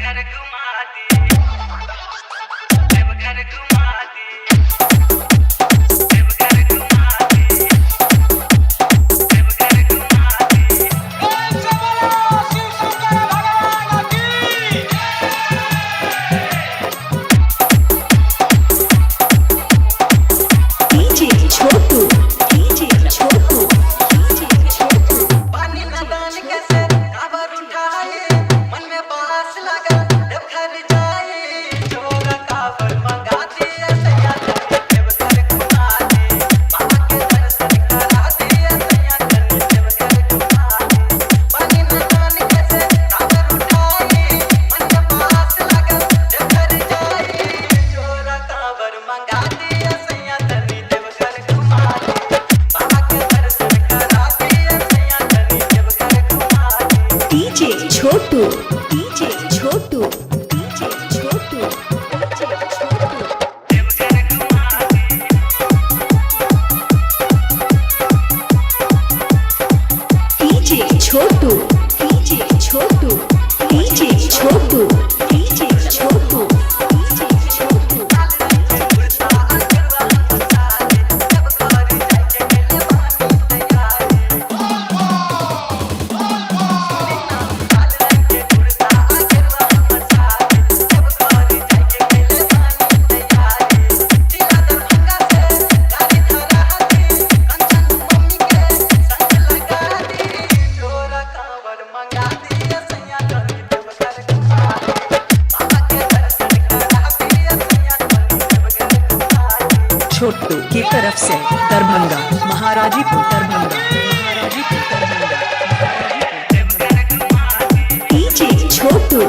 देवघर घुमा दी, देवघर घुमा दी, देवघर घुमा दी, देवघर घुमा दी। बोल से बोलो शिव शंकर भगवान की। डीजे छोटू, डीजे छोटू, डीजे छोटू। पानी नादान कैसे काबर उठाए, मन में बास लगा देवघर जाए, चोरा काबर मंगा दिया सैया चली देवघर घुमा दे, बाबा के दर्शन करा दिया सैया चली देवघर घुमा दे। पानी नादान कैसे काबर उठाए, मन में बास लगा देवघर जाए, चोरा काबर मंगा दिया सैया चली देवघर घुमा दे, बाबा के दर्शन करा दिया सैया चली देवघर घुमा दे। डीजे छोटू, डीजे छोटू, डीजे छोटू, डीजे छोटू। देवघर घुमा दी, डीजे छोटू, डीजे छोटू, डीजे छोटू, डीजे छोटू, डीजे छोटू। छोटू की तरफ से दरभंगा महाराजीपुर दरभंगा महाराजीपुर दरभंगा। डीजे छोटू,